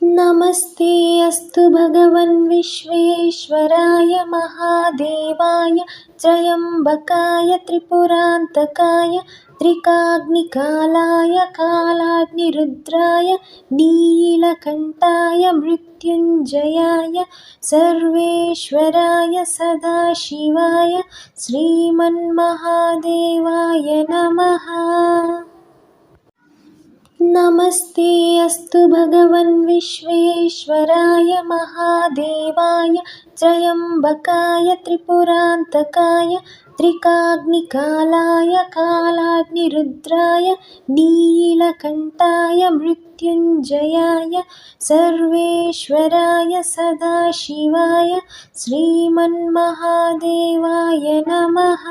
नमस्ते अस्तु भगवन् विश्वेश्वराय महादेवाय त्र्यम्बकाय त्रिपुरान्तकाय त्रिकाग्निकालाय कालाग्निरुद्राय नीलकण्ठाय मृत्युञ्जयाय सर्वेश्वराय सदाशिवाय श्रीमन्महादेवाय नमः। नमस्ते अस्तु भगवन् विश्वेश्वराय महादेवाय त्र्यम्बकाय त्रिपुरान्तकाय त्रिकाग्निकालाय कालाग्निरुद्राय नीलकण्ठाय मृत्युञ्जयाय सर्वेश्वराय सदाशिवाय श्रीमन्महादेवाय नमः।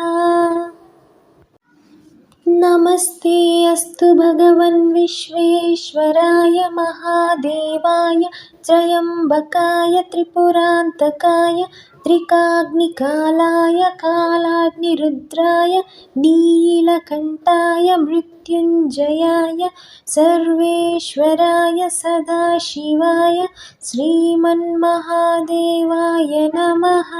नमस्ते अस्तु भगवन् विश्वेश्वराय महादेवाय त्र्यम्बकाय त्रिपुरान्तकाय त्रिकाग्निकालाय कालाग्निरुद्राय नीलकण्ठाय मृत्युञ्जयाय सर्वेश्वराय सदाशिवाय श्रीमन्महादेवाय नमः।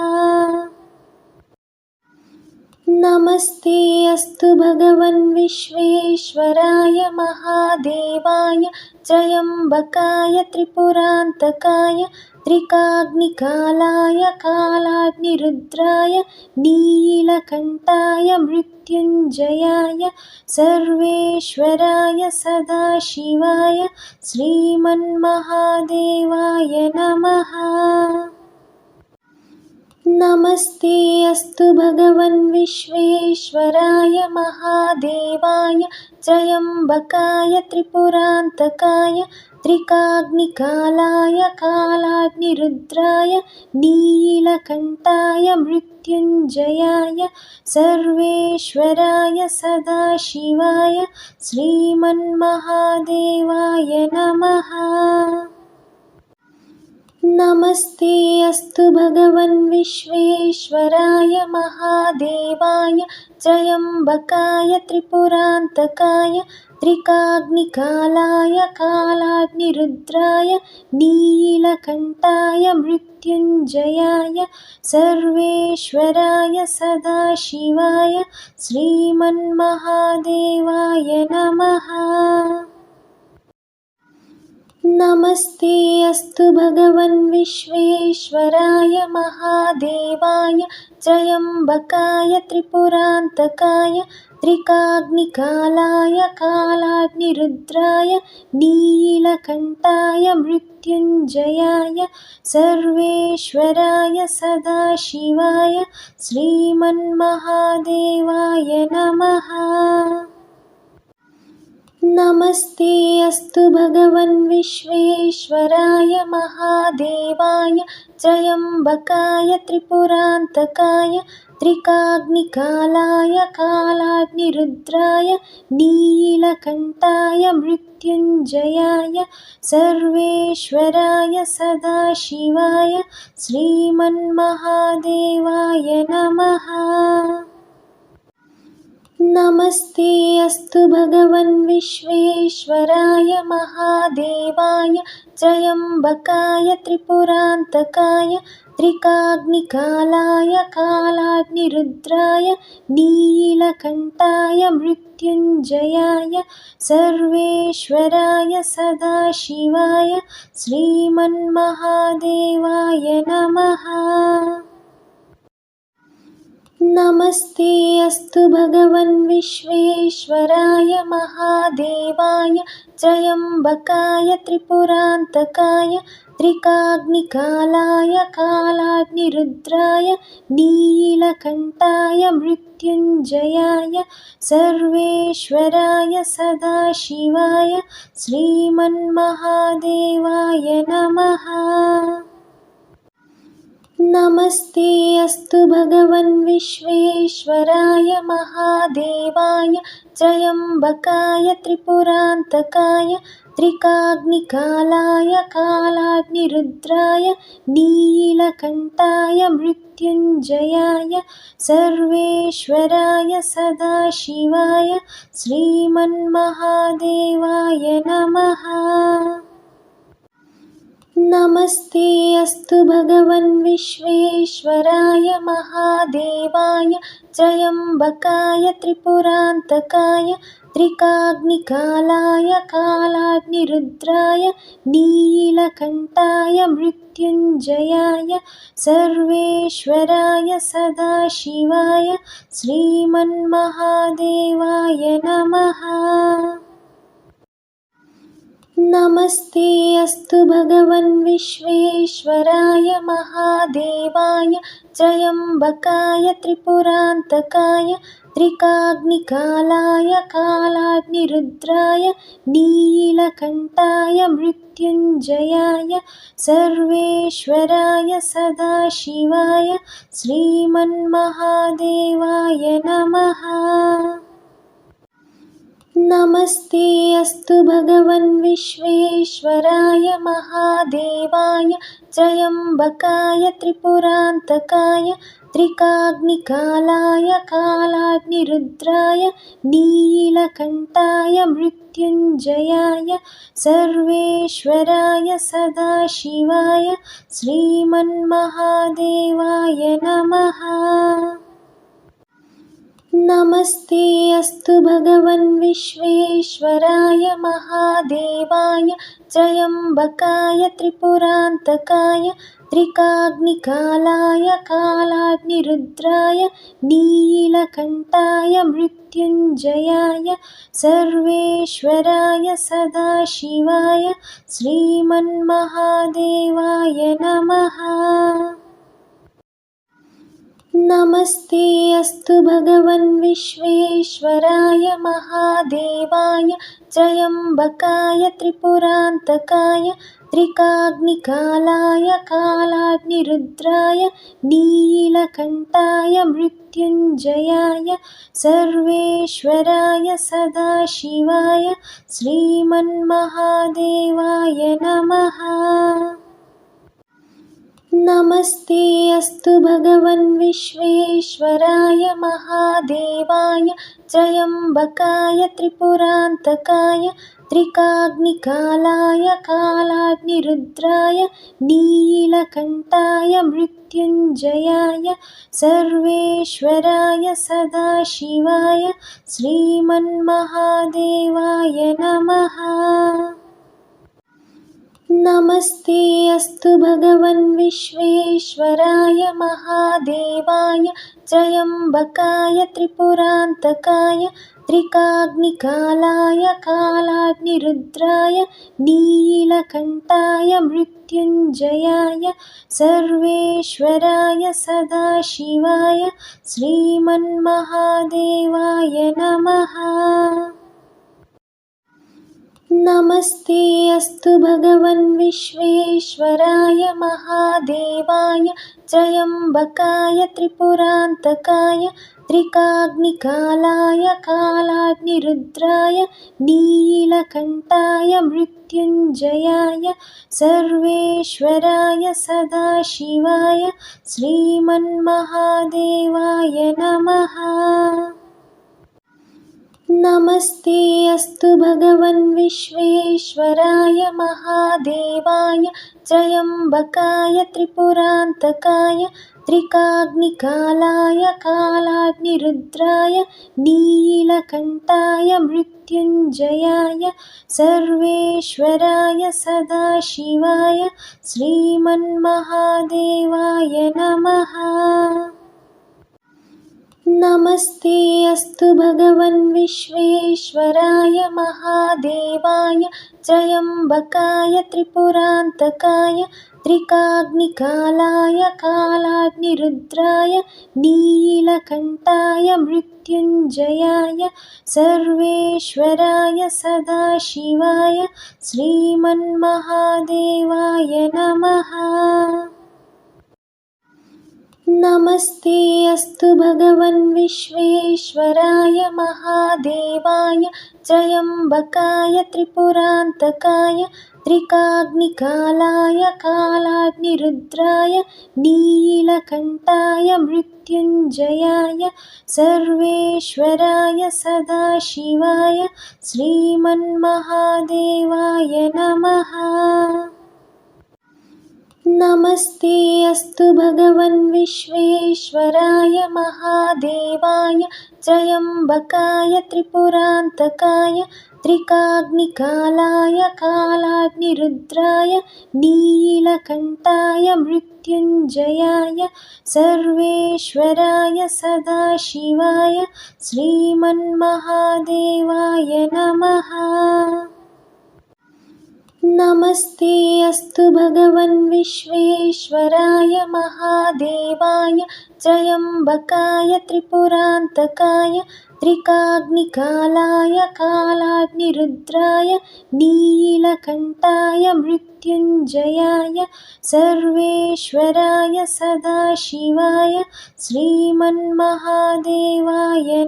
नमस्ते अस्तु भगवन् विश्वेश्वराय महादेवाय त्र्यम्बकाय त्रिपुरान्तकाय त्रिकाग्निकालाय कालाग्निरुद्राय नीलकण्ठाय मृत्युञ्जयाय सर्वेश्वराय सदाशिवाय श्रीमन्महादेवाय नमः। नमस्ते अस्तु भगवन् विश्वेश्वराय महादेवाय त्र्यम्बकाय त्रिपुरान्तकाय त्रिकाग्निकालाय कालाग्निरुद्राय नीलकण्ठाय मृत्युञ्जयाय सर्वेश्वराय सदाशिवाय श्रीमन्महादेवाय नमः। नमस्ते अस्तु भगवन् विश्वेश्वराय महादेवाय त्र्यम्बकाय त्रिपुरान्तकाय त्रिकाग्निकालाय कालाग्निरुद्राय नीलकण्ठाय मृत्युञ्जयाय सर्वेश्वराय सदाशिवाय श्रीमन्महादेवाय नमः। नमस्ते अस्तु भगवन् विश्वेश्वराय महादेवाय त्र्यम्बकाय त्रिपुरान्तकाय त्रिकाग्निकालाय कालाग्निरुद्राय नीलकण्ठाय मृत्युञ्जयाय सर्वेश्वराय सदाशिवाय श्रीमन्महादेवाय नमः। नमस्ते अस्तु भगवन् विश्वेश्वराय महादेवाय त्र्यम्बकाय त्रिपुरान्तकाय त्रिकाग्निकालाय कालाग्निरुद्राय नीलकण्ठाय मृत्युञ्जयाय सर्वेश्वराय सदाशिवाय श्रीमन्महादेवाय नमः। नमस्ते अस्तु भगवन् विश्वेश्वराय महादेवाय त्र्यम्बकाय त्रिपुरान्तकाय त्रिकाग्निकालाय कालाग्निरुद्राय नीलकण्ठाय मृत्युञ्जयाय सर्वेश्वराय सदाशिवाय श्रीमन्महादेवाय नमः। नमस्ते अस्तु भगवन् विश्वेश्वराय महादेवाय त्र्यम्बकाय त्रिपुरान्तकाय त्रिकाग्निकालाय कालाग्निरुद्राय नीलकण्ठाय मृत्युञ्जयाय सर्वेश्वराय सदाशिवाय श्रीमन्महादेवाय नमः। नमस्ते अस्तु भगवन् विश्वेश्वराय महादेवाय त्र्यम्बकाय त्रिपुरान्तकाय त्रिकाग्निकालाय कालाग्निरुद्राय नीलकण्ठाय मृत्युञ्जयाय सर्वेश्वराय सदाशिवाय श्रीमन्महादेवाय नमः। नमस्ते अस्तु भगवन् विश्वेश्वराय महादेवाय त्र्यम्बकाय त्रिपुरान्तकाय त्रिकाग्निकालाय कालाग्निरुद्राय नीलकण्ठाय मृत्युञ्जयाय सर्वेश्वराय सदाशिवाय श्रीमन्महादेवाय नमः। नमस्ते अस्तु भगवन् विश्वेश्वराय महादेवाय त्र्यम्बकाय त्रिपुरान्तकाय त्रिकाग्निकालाय कालाग्निरुद्राय नीलकण्ठाय मृत्युञ्जयाय सर्वेश्वराय सदाशिवाय श्रीमन्महादेवाय नमः। नमस्ते अस्तु भगवन् विश्वेश्वराय महादेवाय त्र्यम्बकाय त्रिपुरान्तकाय त्रिकाग्निकालाय कालाग्निरुद्राय नीलकण्ठाय मृत्युञ्जयाय सर्वेश्वराय सदाशिवाय श्रीमन्महादेवाय नमः। नमस्ते अस्तु भगवन् विश्वेश्वराय महादेवाय त्र्यम्बकाय त्रिपुरान्तकाय त्रिकाग्निकालाय कालाग्निरुद्राय नीलकण्ठाय मृत्युञ्जयाय सर्वेश्वराय सदाशिवाय श्रीमन्महादेवाय नमः। नमस्ते अस्तु भगवन् विश्वेश्वराय महादेवाय त्र्यम्बकाय त्रिपुरान्तकाय त्रिकाग्निकालाय कालाग्निरुद्राय नीलकण्ठाय मृत्युञ्जयाय सर्वेश्वराय सदाशिवाय श्रीमन्महादेवाय नमः। नमस्ते अस्तु भगवन् विश्वेश्वराय महादेवाय त्र्यम्बकाय त्रिपुरान्तकाय त्रिकाग्निकालाय कालाग्निरुद्राय नीलकण्ठाय मृत्युञ्जयाय सर्वेश्वराय सदाशिवाय श्रीमन्महादेवाय नमः। नमस्ते अस्तु भगवन् विश्वेश्वराय महादेवाय त्र्यम्बकाय त्रिपुरान्तकाय त्रिकाग्निकालाय कालाग्निरुद्राय नीलकण्ठाय मृत्युञ्जयाय सर्वेश्वराय सदाशिवाय श्रीमन्महादेवाय नमः। नमस्ते अस्तु भगवन् विश्वेश्वराय महादेवाय त्र्यम्बकाय त्रिपुरान्तकाय त्रिकाग्निकालाय कालाग्निरुद्राय नीलकण्ठाय मृत्युञ्जयाय सर्वेश्वराय सदाशिवाय श्रीमन्महादेवाय नमः। नमस्ते अस्तु भगवन् विश्वेश्वराय महादेवाय त्र्यम्बकाय त्रिपुरान्तकाय त्रिकाग्निकालाय कालाग्निरुद्राय नीलकण्ठाय मृत्युञ्जयाय सर्वेश्वराय सदाशिवाय श्रीमन्महादेवाय नमः। नमस्ते अस्तु भगवन् विश्वेश्वराय महादेवाय त्र्यम्बकाय त्रिपुरान्तकाय त्रिकाग्निकालाय कालाग्निरुद्राय नीलकण्ठाय मृत्युञ्जयाय सर्वेश्वराय सदाशिवाय श्रीमन्महादेवाय नमः। नमस्ते अस्तु भगवन् विश्वेश्वराय महादेवाय त्र्यम्बकाय त्रिपुरान्तकाय त्रिकाग्निकालाय कालाग्निरुद्राय नीलकण्ठाय मृत्युञ्जयाय सर्वेश्वराय सदाशिवाय श्रीमन्महादेवाय नमः। नमस्ते अस्तु भगवन् विश्वेश्वराय महादेवाय त्र्यम्बकाय त्रिपुरान्तकाय त्रिकाग्निकालाय कालाग्निरुद्राय नीलकण्ठाय मृत्युञ्जयाय सर्वेश्वराय सदाशिवाय श्रीमन्महादेवाय नमः। नमस्ते अस्तु भगवन् विश्वेश्वराय महादेवाय त्र्यम्बकाय त्रिपुरान्तकाय त्रिकाग्निकालाय कालाग्निरुद्राय नीलकण्ठाय मृत्युञ्जयाय सर्वेश्वराय सदाशिवाय श्रीमन्महादेवाय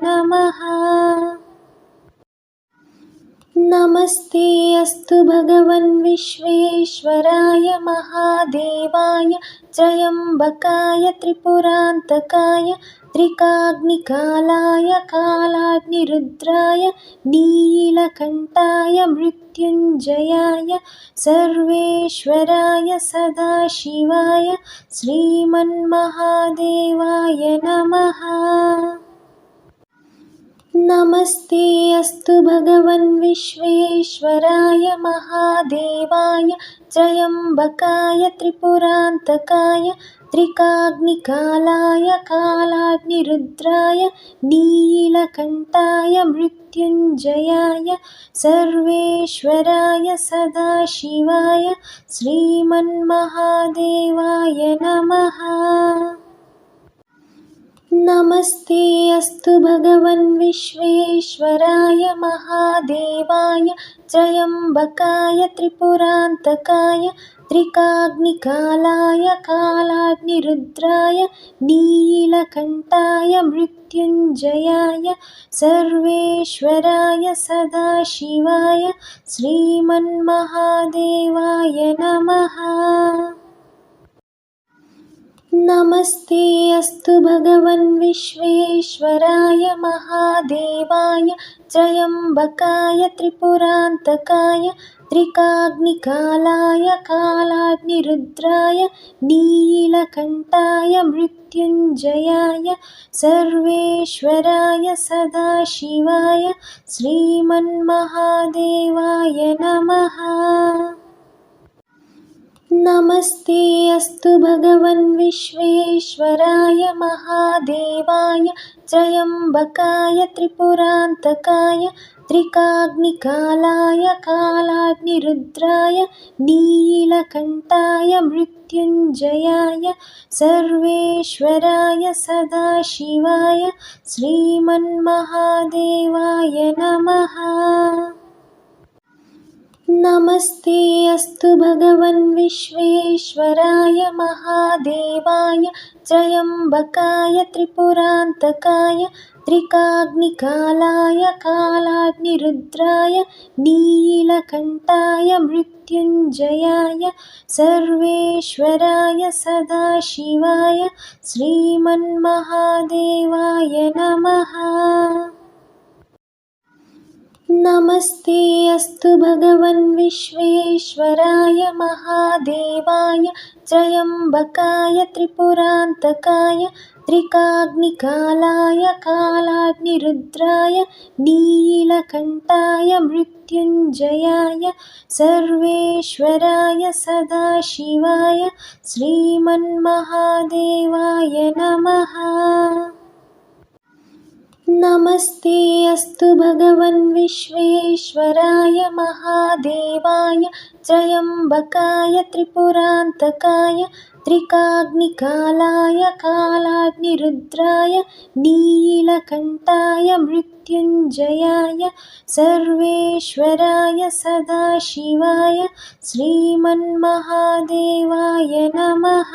नमः। नमस्ते अस्तु भगवन् विश्वेश्वराय महादेवाय त्र्यम्बकाय त्रिपुरान्तकाय त्रिकाग्निकालाय कालाग्निरुद्राय नीलकण्ठाय मृत्युञ्जयाय सर्वेश्वराय सदाशिवाय श्रीमन्महादेवाय नमः। नमस्ते अस्तु भगवन् विश्वेश्वराय महादेवाय त्र्यम्बकाय त्रिपुरान्तकाय त्रिकाग्निकालाय कालाग्निरुद्राय नीलकण्ठाय मृत्युञ्जयाय सर्वेश्वराय सदाशिवाय श्रीमन्महादेवाय नमः। नमस्ते अस्तु भगवन् विश्वेश्वराय महादेवाय त्र्यम्बकाय त्रिपुरान्तकाय त्रिकाग्निकालाय कालाग्निरुद्राय नीलकण्ठाय मृत्युञ्जयाय सर्वेश्वराय सदाशिवाय श्रीमन्महादेवाय नमः। नमस्ते अस्तु भगवन् विश्वेश्वराय महादेवाय त्र्यम्बकाय त्रिपुरान्तकाय त्रिकाग्निकालाय कालाग्निरुद्राय नीलकण्ठाय मृत्युञ्जयाय सर्वेश्वराय सदाशिवाय श्रीमन्महादेवाय नमः। नमस्ते अस्तु भगवन् विश्वेश्वराय महादेवाय त्र्यम्बकाय त्रिपुरान्तकाय त्रिकाग्निकालाय कालाग्निरुद्राय नीलकण्ठाय मृत्युञ्जयाय सर्वेश्वराय सदाशिवाय श्रीमन्महादेवाय नमः। नमस्ते अस्तु भगवन् विश्वेश्वराय महादेवाय त्र्यम्बकाय त्रिपुरान्तकाय त्रिकाग्निकालाय कालाग्निरुद्राय नीलकण्ठाय मृत्युञ्जयाय सर्वेश्वराय सदाशिवाय श्रीमन्महादेवाय नमः। नमस्ते अस्तु भगवन् विश्वेश्वराय महादेवाय त्र्यम्बकाय त्रिपुरान्तकाय त्रिकाग्निकालाय कालाग्निरुद्राय नीलकण्ठाय मृत्युञ्जयाय सर्वेश्वराय सदाशिवाय श्रीमन्महादेवाय नमः। नमस्ते अस्तु भगवन् विश्वेश्वराय महादेवाय त्र्यम्बकाय त्रिपुरान्तकाय त्रिकाग्निकालाय कालाग्निरुद्राय नीलकण्ठाय मृत्युञ्जयाय सर्वेश्वराय सदाशिवाय श्रीमन्महादेवाय नमः।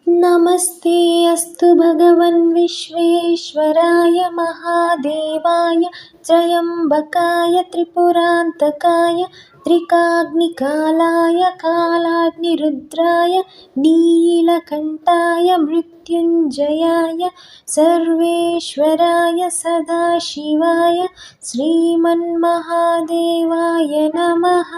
नमस्ते अस्तु भगवन् विश्वेश्वराय महादेवाय त्र्यम्बकाय त्रिपुरान्तकाय त्रिकाग्निकालाय कालाग्निरुद्राय नीलकण्ठाय मृत्युञ्जयाय सर्वेश्वराय सदाशिवाय श्रीमन्महादेवाय नमः।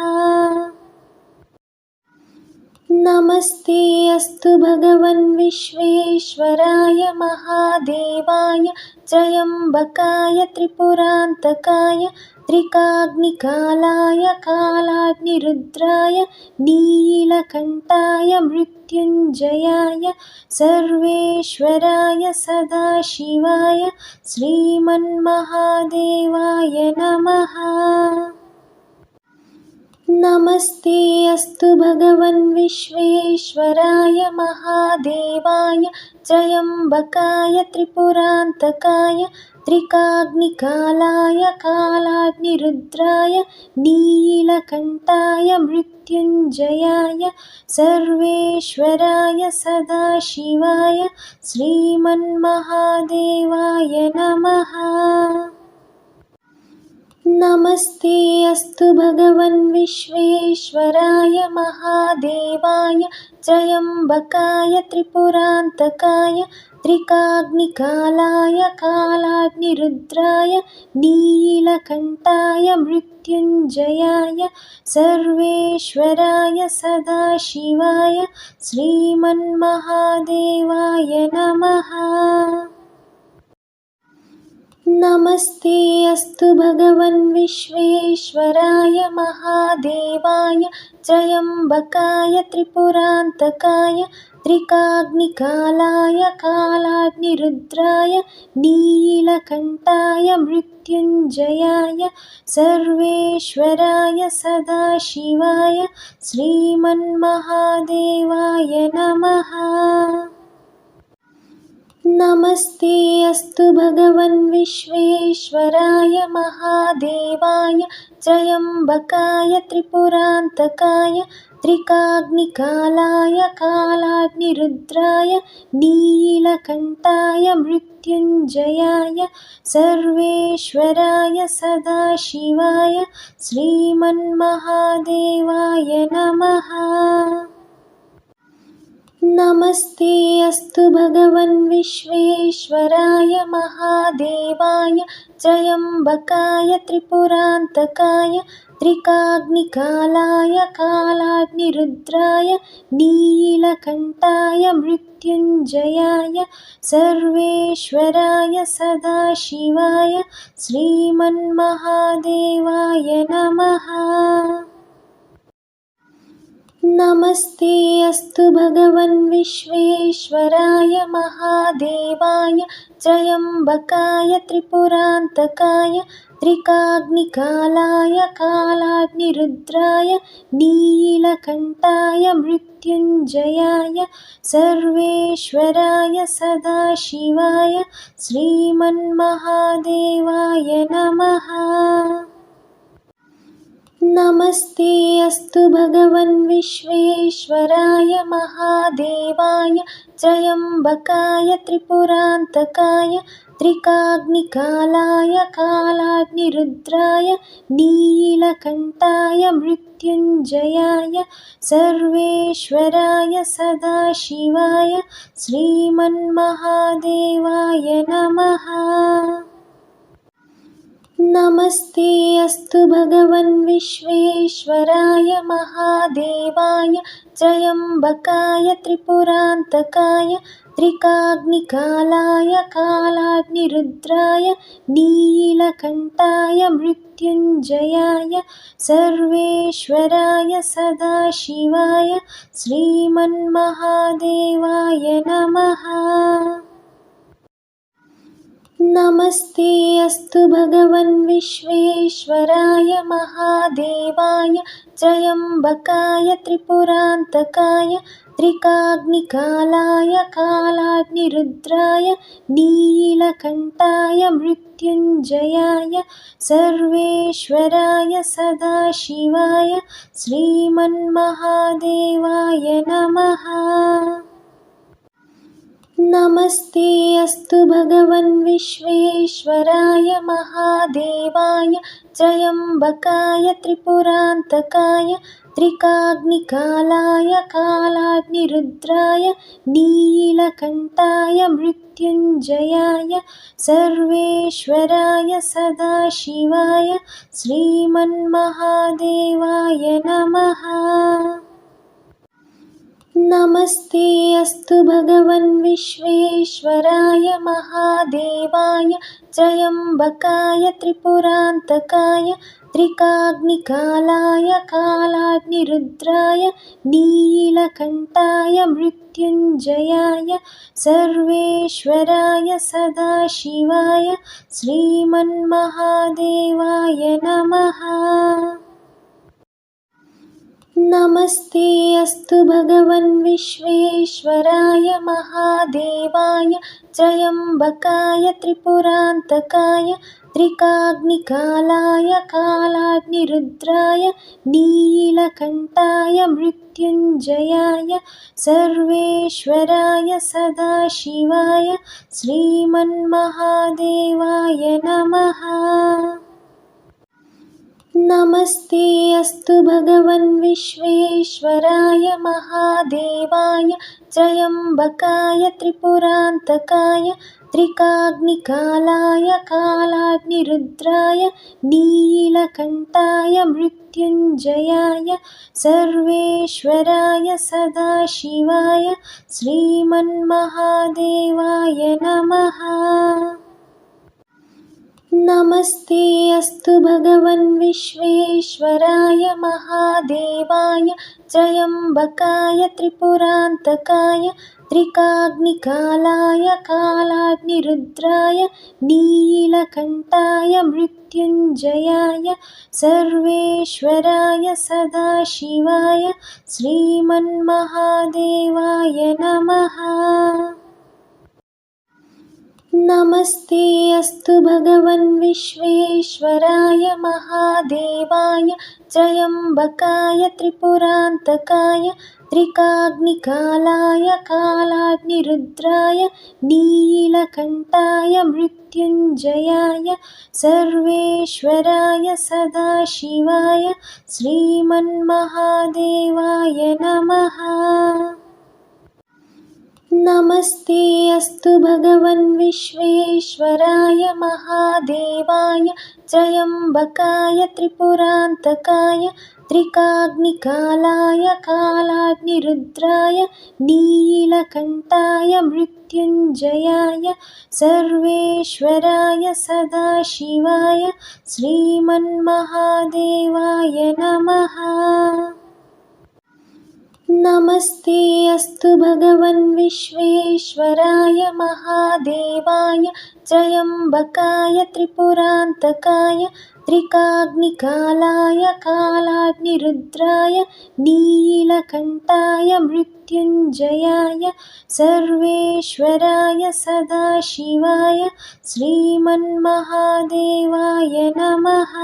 नमस्ते अस्तु भगवन् विश्वेश्वराय महादेवाय त्र्यम्बकाय त्रिपुरान्तकाय त्रिकाग्निकालाय कालाग्निरुद्राय नीलकण्ठाय मृत्युञ्जयाय सर्वेश्वराय सदाशिवाय श्रीमन्महादेवाय नमः। नमस्ते अस्तु भगवन् विश्वेश्वराय महादेवाय त्र्यम्बकाय त्रिपुरान्तकाय त्रिकाग्निकालाय कालाग्निरुद्राय नीलकण्ठाय मृत्युञ्जयाय सर्वेश्वराय सदाशिवाय श्रीमन्महादेवाय नमः। नमस्ते अस्तु भगवन् विश्वेश्वराय महादेवाय त्र्यम्बकाय त्रिपुरान्तकाय त्रिकाग्निकालाय कालाग्निरुद्राय नीलकण्ठाय मृत्युञ्जयाय सर्वेश्वराय सदाशिवाय श्रीमन्महादेवाय नमः। नमस्ते अस्तु भगवन् विश्वेश्वराय महादेवाय त्र्यम्बकाय त्रिपुरान्तकाय त्रिकाग्निकालाय कालाग्निरुद्राय नीलकण्ठाय मृत्युञ्जयाय सर्वेश्वराय सदाशिवाय श्रीमन्महादेवाय नमः। नमस्ते अस्तु भगवन् विश्वेश्वराय महादेवाय त्र्यम्बकाय त्रिपुरान्तकाय त्रिकाग्निकालाय कालाग्निरुद्राय नीलकण्ठाय मृत्युञ्जयाय सर्वेश्वराय सदाशिवाय श्रीमन्महादेवाय नमः। नमस्ते अस्तु भगवन् विश्वेश्वराय महादेवाय त्र्यम्बकाय त्रिपुरान्तकाय त्रिकाग्निकालाय कालाग्निरुद्राय नीलकण्ठाय मृत्युञ्जयाय सर्वेश्वराय सदाशिवाय श्रीमन्महादेवाय नमः। नमस्ते अस्तु भगवन् विश्वेश्वराय महादेवाय त्र्यम्बकाय त्रिपुरान्तकाय त्रिकाग्निकालाय कालाग्निरुद्राय नीलकण्ठाय मृत्युञ्जयाय सर्वेश्वराय सदाशिवाय श्रीमन्महादेवाय नमः। नमस्ते अस्तु भगवन् विश्वेश्वराय महादेवाय त्र्यम्बकाय त्रिपुरान्तकाय त्रिकाग्निकालाय कालाग्निरुद्राय नीलकण्ठाय मृत्युञ्जयाय सर्वेश्वराय सदाशिवाय श्रीमन्महादेवाय नमः। नमस्ते अस्तु भगवन् विश्वेश्वराय महादेवाय त्र्यम्बकाय त्रिपुरान्तकाय त्रिकाग्निकालाय कालाग्निरुद्राय नीलकण्ठाय मृत्युञ्जयाय सर्वेश्वराय सदाशिवाय श्रीमन्महादेवाय नमः। नमस्ते अस्तु भगवन् विश्वेश्वराय महादेवाय त्र्यम्बकाय त्रिपुरान्तकाय त्रिकाग्निकालाय कालाग्निरुद्राय नीलकण्ठाय मृत्युञ्जयाय सर्वेश्वराय सदाशिवाय श्रीमन्महादेवाय नमः। नमस्ते अस्तु भगवन् विश्वेश्वराय महादेवाय त्र्यम्बकाय त्रिपुरान्तकाय त्रिकाग्निकालाय कालाग्निरुद्राय नीलकण्ठाय मृत्युञ्जयाय सर्वेश्वराय सदाशिवाय श्रीमन्महादेवाय नमः। नमस्ते अस्तु भगवन् विश्वेश्वराय महादेवाय त्र्यम्बकाय त्रिपुरान्तकाय त्रिकाग्निकालाय कालाग्निरुद्राय नीलकण्ठाय मृत्युञ्जयाय सर्वेश्वराय सदाशिवाय श्रीमन्महादेवाय नमः। नमस्ते अस्तु भगवन् विश्वेश्वराय महादेवाय त्र्यम्बकाय त्रिपुरान्तकाय त्रिकाग्निकालाय कालाग्निरुद्राय नीलकण्ठाय मृत्युञ्जयाय सर्वेश्वराय सदाशिवाय श्रीमन्महादेवाय नमः। नमस्ते अस्तु भगवन् विश्वेश्वराय महादेवाय त्र्यम्बकाय त्रिपुरान्तकाय त्रिकाग्निकालाय कालाग्निरुद्राय नीलकण्ठाय मृत्युञ्जयाय सर्वेश्वराय सदाशिवाय श्रीमन्महादेवाय नमः। नमस्ते अस्तु भगवन् विश्वेश्वराय महादेवाय त्र्यम्बकाय त्रिपुरान्तकाय त्रिकाग्निकालाय कालाग्निरुद्राय नीलकण्ठाय मृत्युञ्जयाय सर्वेश्वराय सदाशिवाय श्रीमन्महादेवाय नमः। नमस्ते अस्तु भगवन् विश्वेश्वराय महादेवाय त्र्यम्बकाय त्रिपुरान्तकाय त्रिकाग्निकालाय कालाग्निरुद्राय नीलकण्ठाय मृत्युञ्जयाय सर्वेश्वराय सदाशिवाय श्रीमन्महादेवाय नमः। नमस्ते अस्तु भगवन् विश्वेश्वराय महादेवाय त्र्यम्बकाय त्रिपुरान्तकाय त्रिकाग्निकालाय कालाग्निरुद्राय नीलकण्ठाय मृत्युञ्जयाय सर्वेश्वराय सदाशिवाय श्रीमन्महादेवाय नमः। नमस्ते अस्तु भगवन् विश्वेश्वराय महादेवाय त्र्यम्बकाय त्रिपुरान्तकाय त्रिकाग्निकालाय कालाग्निरुद्राय नीलकण्ठाय मृत्युञ्जयाय सर्वेश्वराय सदाशिवाय श्रीमन्महादेवाय नमः।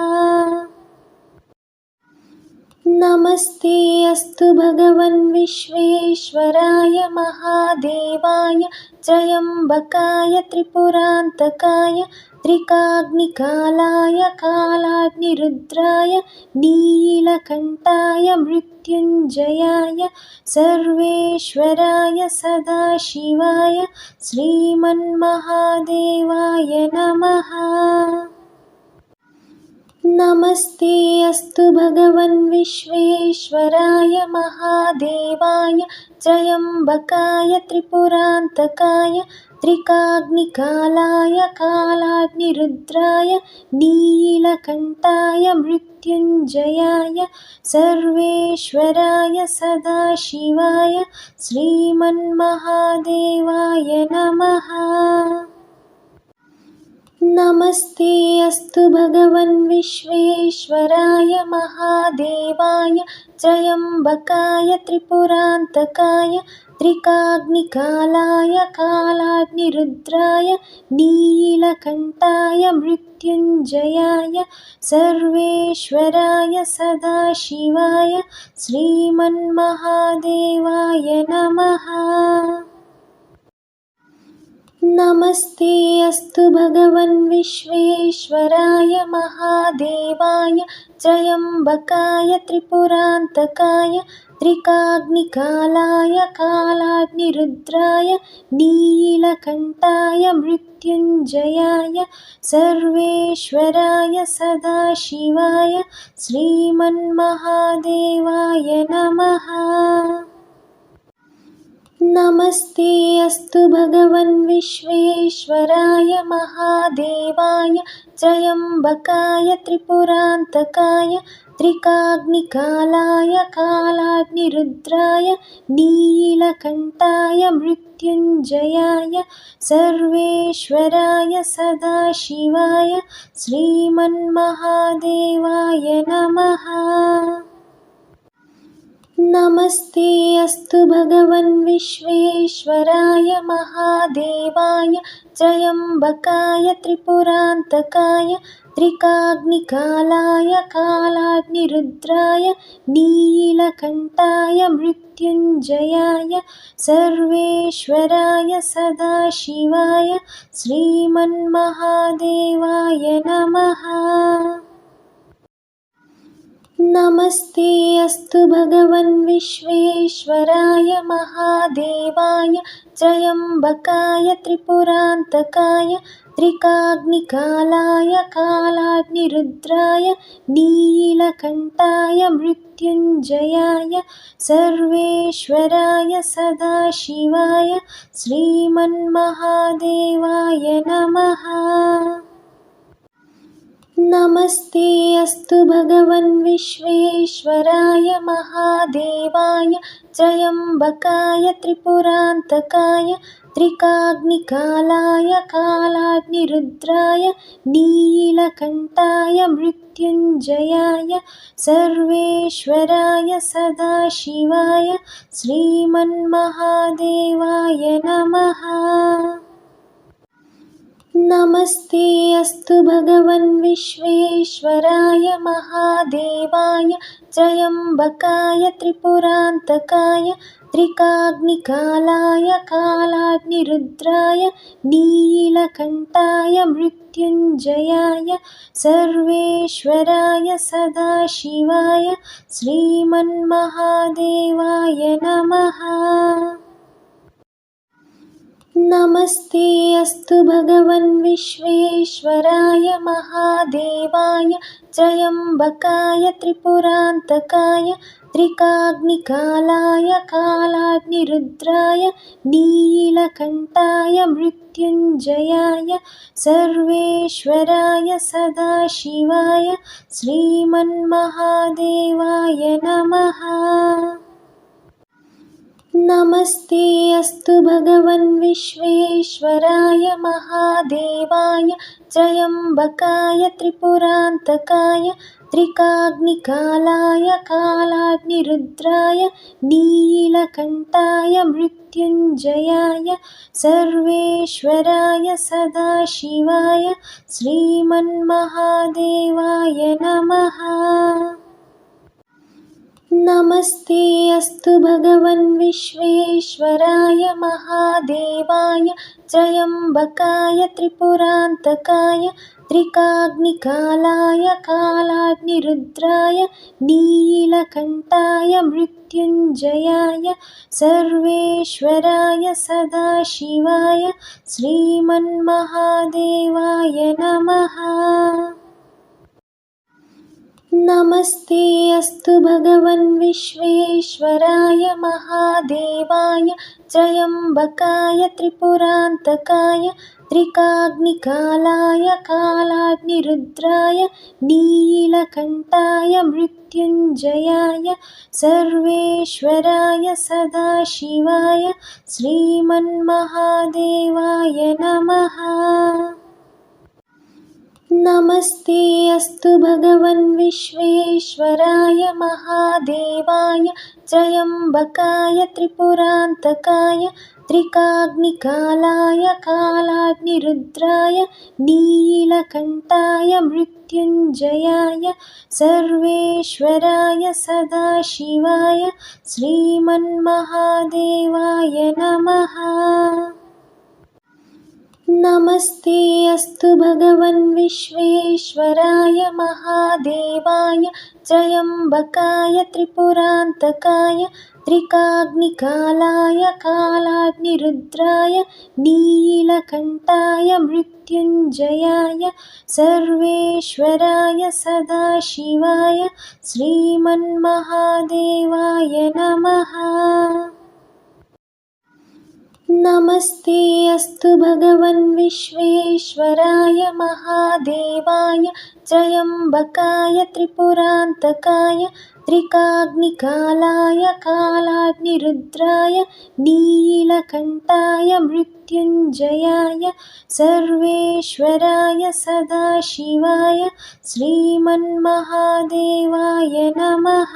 नमस्ते अस्तु भगवन् विश्वेश्वराय महादेवाय त्र्यम्बकाय त्रिपुरान्तकाय त्रिकाग्निकालाय कालाग्निरुद्राय नीलकण्ठाय मृत्युञ्जयाय सर्वेश्वराय सदाशिवाय श्रीमन्महादेवाय नमः। नमस्ते अस्तु भगवन् विश्वेश्वराय महादेवाय त्र्यम्बकाय त्रिपुरान्तकाय त्रिकाग्निकालाय कालाग्निरुद्राय नीलकण्ठाय मृत्युञ्जयाय सर्वेश्वराय सदाशिवाय श्रीमन्महादेवाय नमः। नमस्ते अस्तु भगवन् विश्वेश्वराय महादेवाय त्र्यम्बकाय त्रिपुरान्तकाय त्रिकाग्निकालाय कालाग्निरुद्राय नीलकण्ठाय मृत्युञ्जयाय सर्वेश्वराय सदाशिवाय श्रीमन्महादेवाय नमः। नमस्ते अस्तु भगवन् विश्वेश्वराय महादेवाय त्र्यम्बकाय त्रिपुरान्तकाय त्रिकाग्निकालाय कालाग्निरुद्राय नीलकण्ठाय मृत्युञ्जयाय सर्वेश्वराय सदाशिवाय श्रीमन्महादेवाय नमः। नमस्ते अस्तु भगवन् विश्वेश्वराय महादेवाय त्र्यम्बकाय त्रिपुरान्तकाय त्रिकाग्निकालाय कालाग्निरुद्राय नीलकण्ठाय मृत्युञ्जयाय सर्वेश्वराय सदाशिवाय श्रीमन्महादेवाय नमः। नमस्ते अस्तु भगवन् विश्वेश्वराय महादेवाय त्र्यम्बकाय त्रिपुरान्तकाय त्रिकाग्निकालाय कालाग्निरुद्राय नीलकण्ठाय मृत्युञ्जयाय सर्वेश्वराय सदाशिवाय श्रीमन्महादेवाय नमः। नमस्ते अस्तु भगवन् विश्वेश्वराय महादेवाय त्र्यम्बकाय त्रिपुरान्तकाय त्रिकाग्निकालाय कालाग्निरुद्राय नीलकण्ठाय मृत्युञ्जयाय सर्वेश्वराय सदाशिवाय श्रीमन्महादेवाय नमः। नमस्ते अस्तु भगवन् विश्वेश्वराय महादेवाय त्र्यम्बकाय त्रिपुरान्तकाय त्रिकाग्निकालाय कालाग्निरुद्राय नीलकण्ठाय मृत्युञ्जयाय सर्वेश्वराय सदाशिवाय श्रीमन्महादेवाय नमः। नमस्ते अस्तु भगवन् विश्वेश्वराय महादेवाय त्र्यम्बकाय त्रिपुरान्तकाय त्रिकाग्निकालाय कालाग्निरुद्राय नीलकण्ठाय मृत्युञ्जयाय सर्वेश्वराय सदाशिवाय श्रीमन्महादेवाय नमः। नमस्ते अस्तु भगवन् विश्वेश्वराय महादेवाय त्र्यम्बकाय त्रिपुरान्तकाय त्रिकाग्निकालाय कालाग्निरुद्राय नीलकण्ठाय मृत्युञ्जयाय सर्वेश्वराय सदाशिवाय श्रीमन्महादेवाय नमः। नमस्ते अस्तु भगवन् विश्वेश्वराय महादेवाय त्र्यम्बकाय त्रिपुरान्तकाय त्रिकाग्निकालाय कालाग्निरुद्राय नीलकण्ठाय मृत्युञ्जयाय सर्वेश्वराय सदाशिवाय श्रीमन्महादेवाय नमः। नमस्ते अस्तु भगवन् विश्वेश्वराय महादेवाय त्र्यम्बकाय त्रिपुरान्तकाय त्रिकाग्निकालाय कालाग्निरुद्राय नीलकण्ठाय मृत्युञ्जयाय सर्वेश्वराय सदाशिवाय श्रीमन्महादेवाय नमः। नमस्ते अस्तु भगवन् विश्वेश्वराय महादेवाय त्र्यम्बकाय त्रिपुरान्तकाय त्रिकाग्निकालाय कालाग्निरुद्राय नीलकण्ठाय मृत्युञ्जयाय सर्वेश्वराय सदाशिवाय श्रीमन्महादेवाय नमः। नमस्ते अस्तु भगवन् विश्वेश्वराय महादेवाय त्र्यम्बकाय त्रिपुरान्तकाय त्रिकाग्निकालाय कालाग्निरुद्राय नीलकण्ठाय मृत्युञ्जयाय सर्वेश्वराय सदाशिवाय श्रीमन्महादेवाय नमः। नमस्ते अस्तु भगवन् विश्वेश्वराय महादेवाय त्र्यम्बकाय त्रिपुरान्तकाय त्रिकाग्निकालाय कालाग्निरुद्राय नीलकण्ठाय मृत्युञ्जयाय सर्वेश्वराय सदाशिवाय श्रीमन्महादेवाय नमः। नमस्ते अस्तु भगवन् विश्वेश्वराय महादेवाय त्र्यम्बकाय त्रिपुरान्तकाय त्रिकाग्निकालाय कालाग्निरुद्राय नीलकण्ठाय मृत्युञ्जयाय सर्वेश्वराय सदाशिवाय श्रीमन्महादेवाय नमः।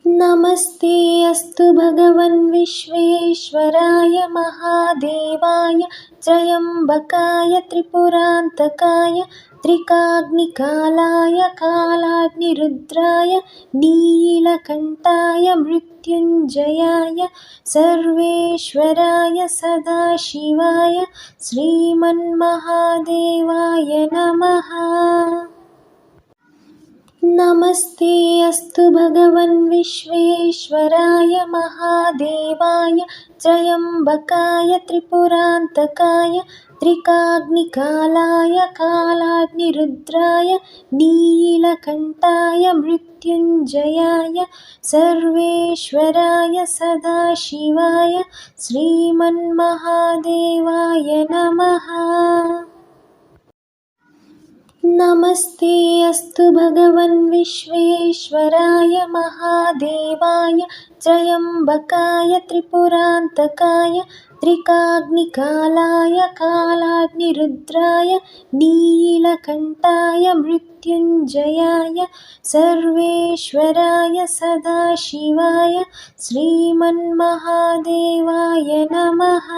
नमस्ते अस्तु भगवन् विश्वेश्वराय महादेवाय त्र्यम्बकाय त्रिपुरान्तकाय त्रिकाग्निकालाय कालाग्निरुद्राय नीलकण्ठाय मृत्युञ्जयाय सर्वेश्वराय सदाशिवाय श्रीमन्महादेवाय नमः। नमस्ते अस्तु भगवन् विश्वेश्वराय महादेवाय त्र्यम्बकाय त्रिपुरान्तकाय त्रिकाग्निकालाय कालाग्निरुद्राय नीलकण्ठाय मृत्युञ्जयाय सर्वेश्वराय सदाशिवाय श्रीमन्महादेवाय नमः। नमस्ते अस्तु भगवन् विश्वेश्वराय महादेवाय त्र्यम्बकाय त्रिपुरान्तकाय त्रिकाग्निकालाय कालाग्निरुद्राय नीलकण्ठाय मृत्युञ्जयाय सर्वेश्वराय सदाशिवाय श्रीमन्महादेवाय नमः।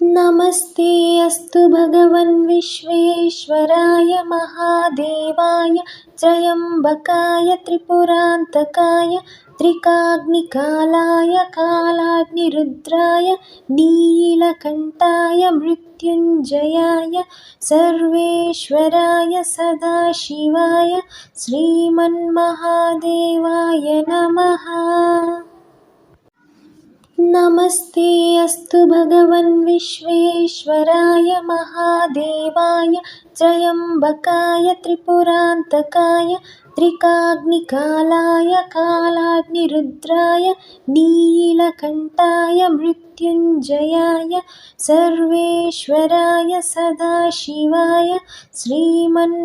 नमस्ते अस्तु भगवन् विश्वेश्वराय महादेवाय त्र्यम्बकाय त्रिपुरान्तकाय त्रिकाग्निकालाय कालाग्निरुद्राय नीलकण्ठाय मृत्युञ्जयाय सर्वेश्वराय सदाशिवाय श्रीमन्महादेवाय नमः। नमस्ते अस्तु भगवन् विश्वेश्वराय महादेवाय त्र्यम्बकाय त्रिपुरान्तकाय त्रिकाग्निकालाय कालाग्निरुद्राय नीलकण्ठाय मृत्युञ्जयाय सर्वेश्वराय सदाशिवाय श्रीमन्महादेवाय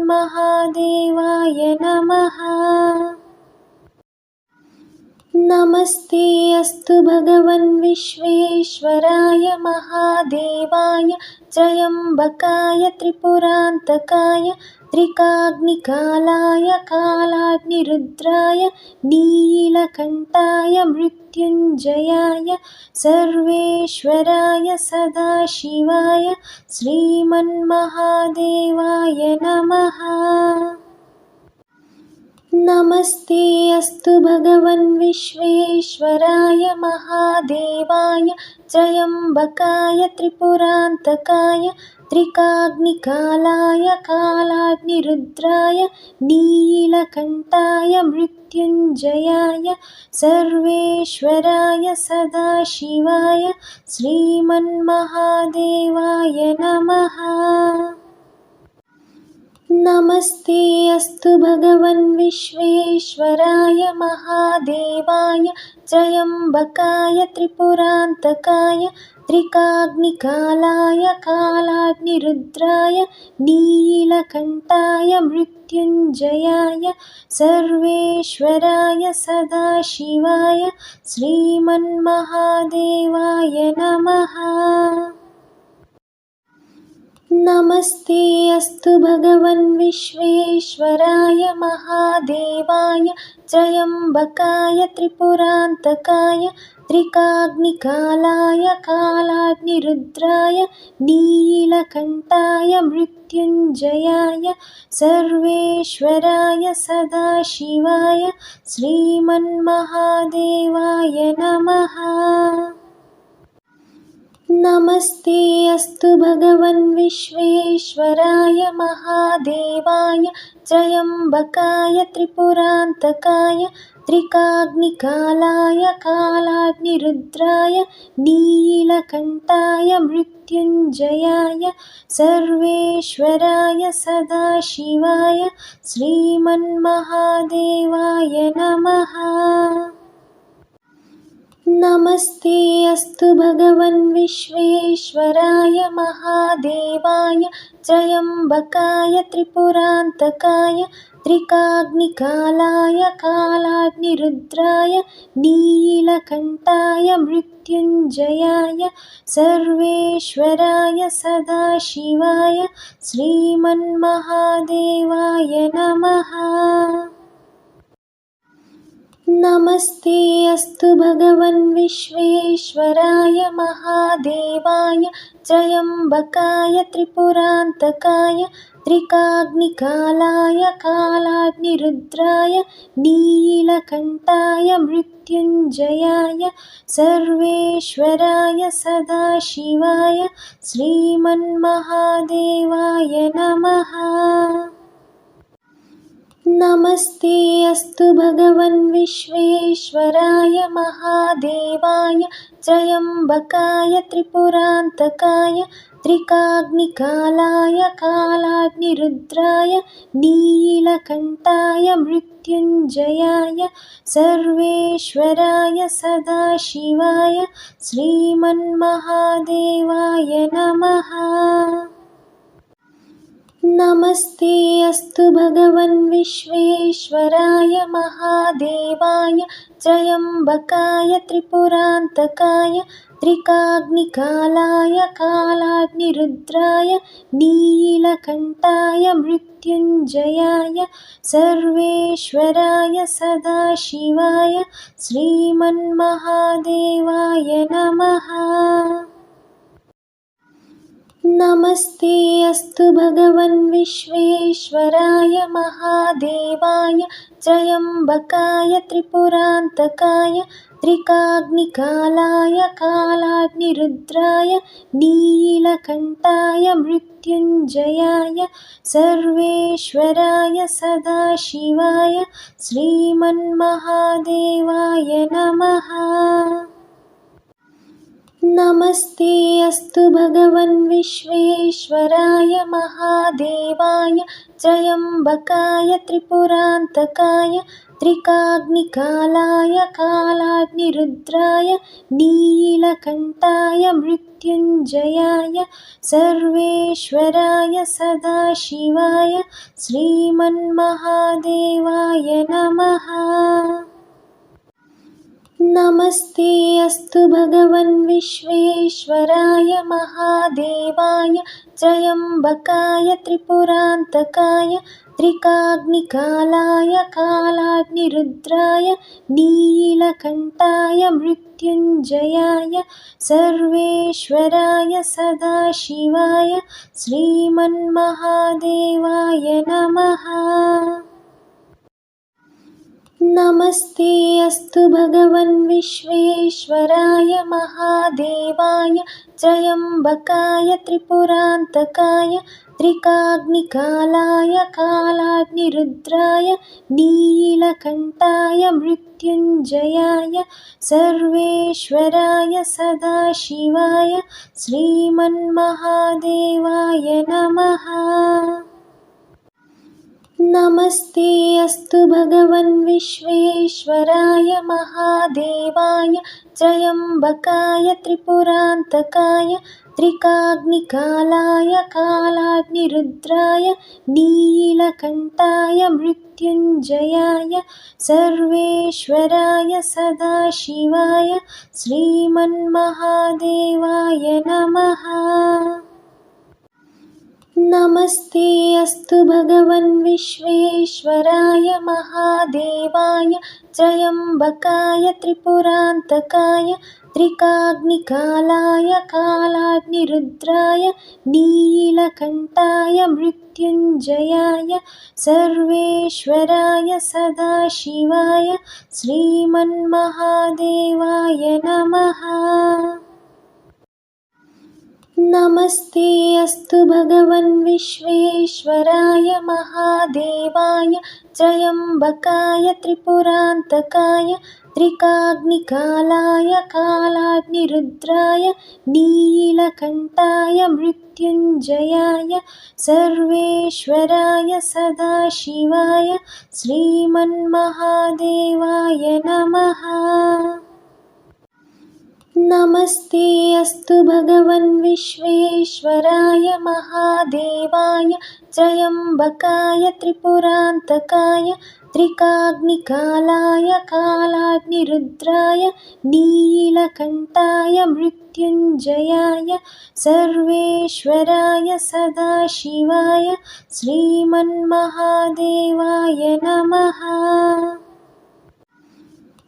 नमः। नमस्ते अस्तु भगवन् विश्वेश्वराय महादेवाय त्र्यम्बकाय त्रिपुरान्तकाय त्रिकाग्निकालाय कालाग्निरुद्राय नीलकण्ठाय मृत्युञ्जयाय सर्वेश्वराय सदाशिवाय श्रीमन्महादेवाय नमः। नमस्ते अस्तु भगवन् विश्वेश्वराय महादेवाय त्र्यम्बकाय त्रिपुरान्तकाय त्रिकाग्निकालाय कालाग्निरुद्राय नीलकण्ठाय मृत्युञ्जयाय सर्वेश्वराय सदाशिवाय श्रीमन्महादेवाय नमः। नमस्ते अस्तु भगवन् विश्वेश्वराय महादेवाय त्र्यम्बकाय त्रिपुरान्तकाय त्रिकाग्निकालाय कालाग्निरुद्राय नीलकण्ठाय मृत्युञ्जयाय सर्वेश्वराय सदाशिवाय श्रीमन्महादेवाय नमः। नमस्ते अस्तु भगवन् विश्वेश्वराय महादेवाय त्र्यम्बकाय त्रिपुरान्तकाय त्रिकाग्निकालाय कालाग्निरुद्राय नीलकण्ठाय मृत्युञ्जयाय सर्वेश्वराय सदाशिवाय श्रीमन्महादेवाय नमः। नमस्ते अस्तु भगवन् विश्वेश्वराय महादेवाय त्र्यम्बकाय त्रिपुरान्तकाय त्रिकाग्निकालाय कालाग्निरुद्राय नीलकण्ठाय मृत्युञ्जयाय सर्वेश्वराय सदाशिवाय श्रीमन्महादेवाय नमः। नमस्ते अस्तु भगवन् विश्वेश्वराय महादेवाय त्र्यम्बकाय त्रिपुरान्तकाय त्रिकाग्निकालाय कालाग्निरुद्राय नीलकण्ठाय मृत्युञ्जयाय सर्वेश्वराय सदाशिवाय श्रीमन्महादेवाय नमः। नमस्ते अस्तु भगवन् विश्वेश्वराय महादेवाय त्र्यम्बकाय त्रिपुरान्तकाय त्रिकाग्निकालाय कालाग्निरुद्राय नीलकण्ठाय मृत्युञ्जयाय सर्वेश्वराय सदाशिवाय श्रीमन्महादेवाय नमः। नमस्ते अस्तु भगवन् विश्वेश्वराय महादेवाय त्र्यम्बकाय त्रिपुरान्तकाय त्रिकाग्निकालाय कालाग्निरुद्राय नीलकण्ठाय मृत्युञ्जयाय सर्वेश्वराय सदाशिवाय श्रीमन्महादेवाय नमः। नमस्ते अस्तु भगवन् विश्वेश्वराय महादेवाय त्र्यम्बकाय त्रिपुरान्तकाय त्रिकाग्निकालाय कालाग्निरुद्राय नीलकण्ठाय मृत्युञ्जयाय सर्वेश्वराय सदाशिवाय श्रीमन्महादेवाय नमः। नमस्ते अस्तु भगवन् विश्वेश्वराय महादेवाय त्र्यम्बकाय त्रिपुरान्तकाय त्रिकाग्निकालाय कालाग्निरुद्राय नीलकण्ठाय मृत्युञ्जयाय सर्वेश्वराय सदाशिवाय श्रीमन्महादेवाय नमः। नमस्ते अस्तु भगवन् विश्वेश्वराय महादेवाय त्र्यम्बकाय त्रिपुरान्तकाय त्रिकाग्निकालाय कालाग्निरुद्राय नीलकण्ठाय मृत्युञ्जयाय सर्वेश्वराय सदाशिवाय श्रीमन्महादेवाय नमः। नमस्ते अस्तु भगवन् विश्वेश्वराय महादेवाय त्र्यम्बकाय त्रिपुरान्तकाय त्रिकाग्निकालाय कालाग्निरुद्राय नीलकण्ठाय मृत्युञ्जयाय सर्वेश्वराय सदाशिवाय श्रीमन्महादेवाय नमः। नमस्ते अस्तु भगवन् विश्वेश्वराय महादेवाय त्र्यम्बकाय त्रिपुरान्तकाय त्रिकाग्निकालाय कालाग्निरुद्राय नीलकण्ठाय मृत्युञ्जयाय सर्वेश्वराय सदाशिवाय श्रीमन्महादेवाय नमः। नमस्ते अस्तु भगवन् विश्वेश्वराय महादेवाय त्र्यम्बकाय त्रिपुरान्तकाय त्रिकाग्निकालाय कालाग्निरुद्राय नीलकण्ठाय मृत्युञ्जयाय सर्वेश्वराय सदाशिवाय श्रीमन्महादेवाय नमः। नमस्ते अस्तु भगवन् विश्वेश्वराय महादेवाय त्र्यम्बकाय त्रिपुरान्तकाय त्रिकाग्निकालाय कालाग्निरुद्राय नीलकण्ठाय मृत्युञ्जयाय सर्वेश्वराय सदाशिवाय श्रीमन्महादेवाय नमः। नमस्ते अस्तु भगवन् विश्वेश्वराय महादेवाय त्र्यम्बकाय त्रिपुरान्तकाय त्रिकाग्निकालाय कालाग्निरुद्राय नीलकण्ठाय मृत्युञ्जयाय सर्वेश्वराय सदाशिवाय श्रीमन्महादेवाय नमः। नमस्ते अस्तु भगवन् विश्वेश्वराय महादेवाय त्र्यम्बकाय त्रिपुरान्तकाय त्रिकाग्निकालाय कालाग्निरुद्राय नीलकण्ठाय मृत्युञ्जयाय सर्वेश्वराय सदाशिवाय श्रीमन्महादेवाय नमः।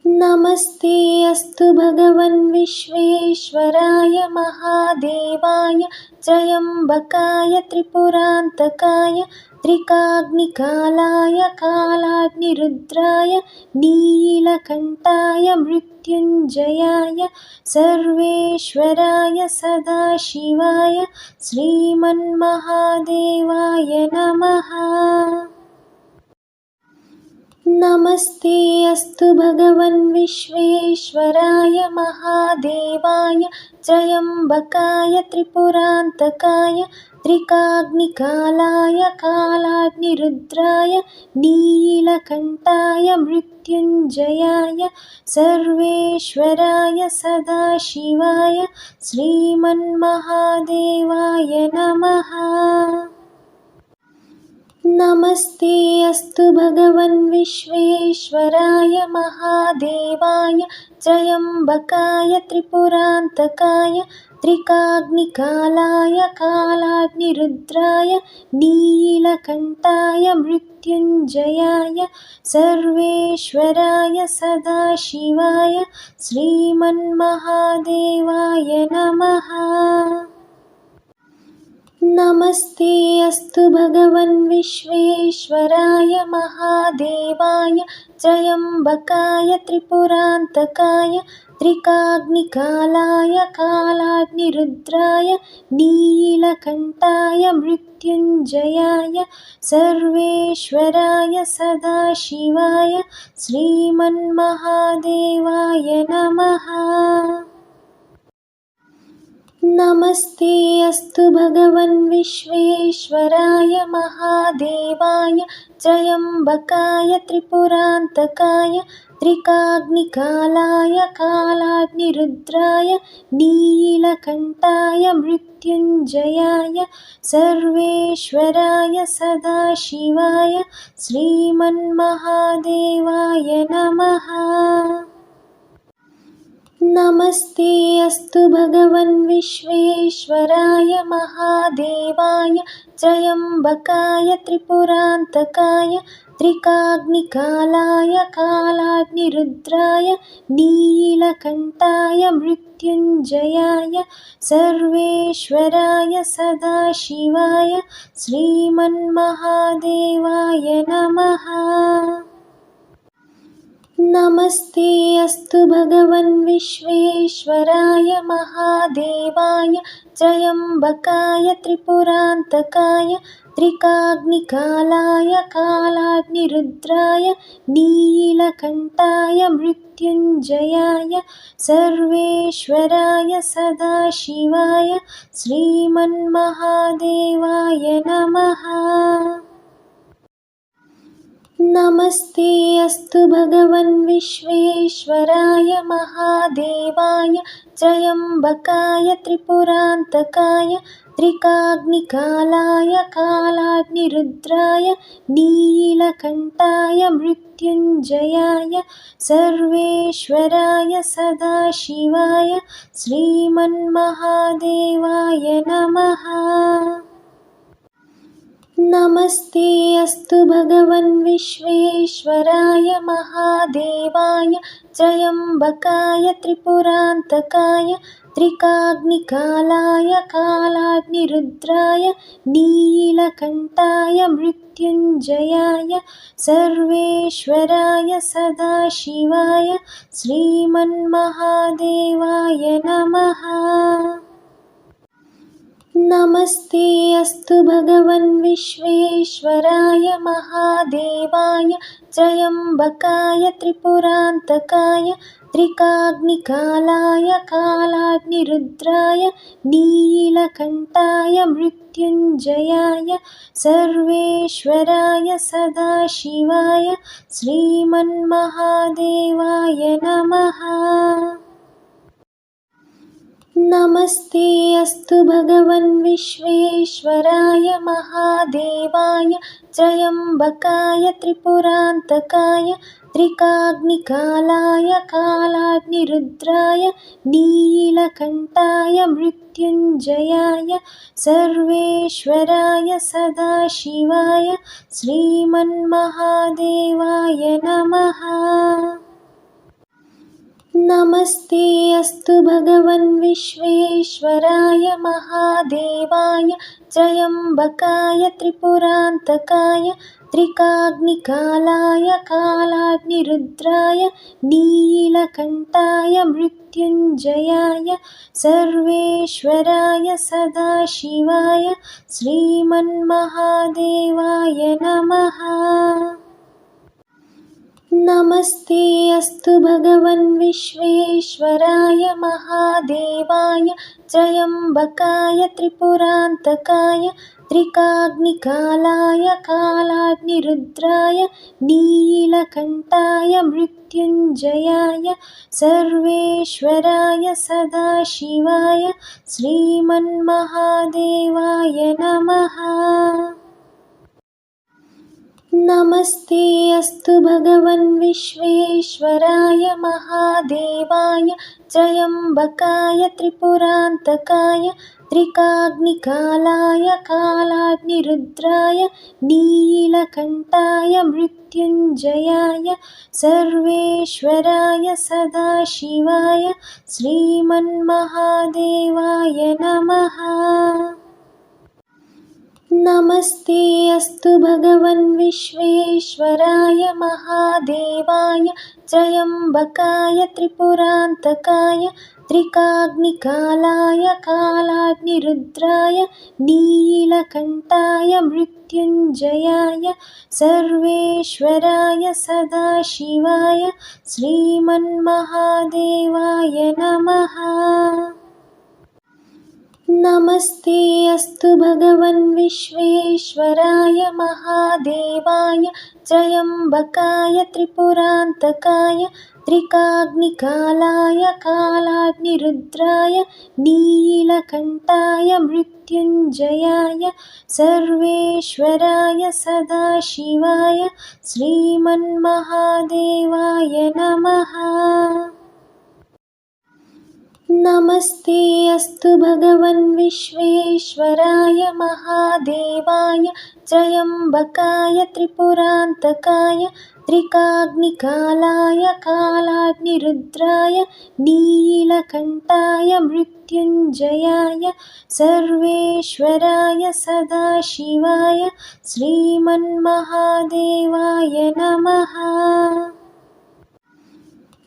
नमस्ते अस्तु भगवन् विश्वेश्वराय महादेवाय त्र्यम्बकाय त्रिपुरान्तकाय त्रिकाग्निकालाय कालाग्निरुद्राय नीलकण्ठाय मृत्युञ्जयाय सर्वेश्वराय सदाशिवाय श्रीमन्महादेवाय नमः। नमस्ते अस्तु भगवन् विश्वेश्वराय महादेवाय त्र्यम्बकाय त्रिपुरान्तकाय त्रिकाग्निकालाय कालाग्निरुद्राय नीलकण्ठाय मृत्युञ्जयाय सर्वेश्वराय सदाशिवाय श्रीमन्महादेवाय नमः। नमस्ते अस्तु भगवन् विश्वेश्वराय महादेवाय त्र्यम्बकाय त्रिपुरान्तकाय त्रिकाग्निकालाय कालाग्निरुद्राय नीलकण्ठाय मृत्युञ्जयाय सर्वेश्वराय सदाशिवाय श्रीमन्महादेवाय नमः। नमस्ते अस्तु भगवन् विश्वेश्वराय महादेवाय त्र्यम्बकाय त्रिपुरान्तकाय त्रिकाग्निकालाय कालाग्निरुद्राय नीलकण्ठाय मृत्युञ्जयाय सर्वेश्वराय सदाशिवाय श्रीमन्महादेवाय नमः। नमस्ते अस्तु भगवन् विश्वेश्वराय महादेवाय त्र्यम्बकाय त्रिपुरान्तकाय त्रिकाग्निकालाय कालाग्निरुद्राय नीलकण्ठाय मृत्युञ्जयाय सर्वेश्वराय सदाशिवाय श्रीमन्महादेवाय नमः। नमस्ते अस्तु भगवन् विश्वेश्वराय महादेवाय त्र्यम्बकाय त्रिपुरान्तकाय त्रिकाग्निकालाय कालाग्निरुद्राय नीलकण्ठाय मृत्युञ्जयाय सर्वेश्वराय सदाशिवाय श्रीमन्महादेवाय नमः। नमस्ते अस्तु भगवन् विश्वेश्वराय महादेवाय त्र्यम्बकाय त्रिपुरान्तकाय त्रिकाग्निकालाय कालाग्निरुद्राय नीलकण्ठाय मृत्युञ्जयाय सर्वेश्वराय सदाशिवाय श्रीमन्महादेवाय नमः। नमस्ते अस्तु भगवन् विश्वेश्वराय महादेवाय त्र्यम्बकाय त्रिपुरान्तकाय त्रिकाग्निकालाय कालाग्निरुद्राय नीलकण्ठाय मृत्युञ्जयाय सर्वेश्वराय सदाशिवाय श्रीमन्महादेवाय नमः। नमस्ते अस्तु भगवन् विश्वेश्वराय महादेवाय त्र्यम्बकाय त्रिपुरान्तकाय त्रिकाग्निकालाय कालाग्निरुद्राय नीलकण्ठाय मृत्युञ्जयाय सर्वेश्वराय सदाशिवाय श्रीमन्महादेवाय नमः। नमस्ते अस्तु भगवन् विश्वेश्वराय महादेवाय त्र्यम्बकाय त्रिपुरान्तकाय त्रिकाग्निकालाय कालाग्निरुद्राय नीलकण्ठाय मृत्युञ्जयाय सर्वेश्वराय सदाशिवाय श्रीमन्महादेवाय नमः। नमस्ते अस्तु भगवन् विश्वेश्वराय महादेवाय त्र्यम्बकाय त्रिपुरान्तकाय त्रिकाग्निकालाय कालाग्निरुद्राय नीलकण्ठाय मृत्युञ्जयाय सर्वेश्वराय सदाशिवाय श्रीमन्महादेवाय नमः। नमस्ते अस्तु भगवन् विश्वेश्वराय महादेवाय त्र्यम्बकाय त्रिपुरान्तकाय त्रिकाग्निकालाय कालाग्निरुद्राय नीलकण्ठाय मृत्युञ्जयाय सर्वेश्वराय सदाशिवाय श्रीमन्महादेवाय नमः। नमस्ते अस्तु भगवन् विश्वेश्वराय महादेवाय त्र्यम्बकाय त्रिपुरान्तकाय त्रिकाग्निकालाय कालाग्निरुद्राय नीलकण्ठाय मृत्युञ्जयाय सर्वेश्वराय सदाशिवाय श्रीमन्महादेवाय नमः। नमस्ते अस्तु भगवन् विश्वेश्वराय महादेवाय त्र्यम्बकाय त्रिपुरान्तकाय त्रिकाग्निकालाय कालाग्निरुद्राय नीलकण्ठाय मृत्युञ्जयाय सर्वेश्वराय सदाशिवाय श्रीमन्महादेवाय नमः। नमस्ते अस्तु भगवन् विश्वेश्वराय महादेवाय त्र्यम्बकाय त्रिपुरान्तकाय त्रिकाग्निकालाय कालाग्निरुद्राय नीलकण्ठाय मृत्युञ्जयाय सर्वेश्वराय सदाशिवाय श्रीमन्महादेवाय नमः। नमस्ते अस्तु भगवन् विश्वेश्वराय महादेवाय त्र्यम्बकाय त्रिपुरान्तकाय त्रिकाग्निकालाय कालाग्निरुद्राय नीलकण्ठाय मृत्युञ्जयाय सर्वेश्वराय सदाशिवाय श्रीमन्महादेवाय नमः। नमस्ते अस्तु भगवन् विश्वेश्वराय महादेवाय त्र्यम्बकाय त्रिपुरान्तकाय त्रिकाग्निकालाय कालाग्निरुद्राय नीलकण्ठाय मृत्युञ्जयाय सर्वेश्वराय सदाशिवाय श्रीमन्महादेवाय नमः।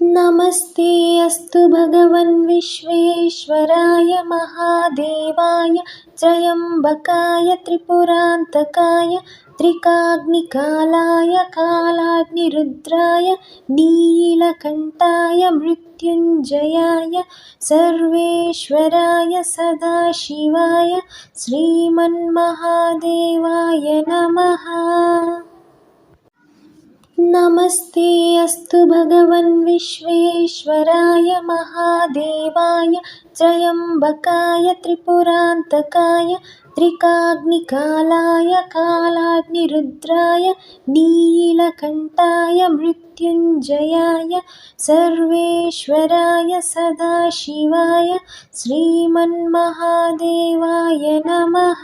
नमस्ते अस्तु भगवन् विश्वेश्वराय महादेवाय त्र्यम्बकाय त्रिपुरान्तकाय त्रिकाग्निकालाय कालाग्निरुद्राय नीलकण्ठाय मृत्युञ्जयाय सर्वेश्वराय सदाशिवाय श्रीमन्महादेवाय नमः। नमस्ते अस्तु भगवन् विश्वेश्वराय महादेवाय त्र्यम्बकाय त्रिपुरान्तकाय त्रिकाग्निकालाय कालाग्निरुद्राय नीलकण्ठाय मृत्युञ्जयाय सर्वेश्वराय सदाशिवाय श्रीमन्महादेवाय नमः।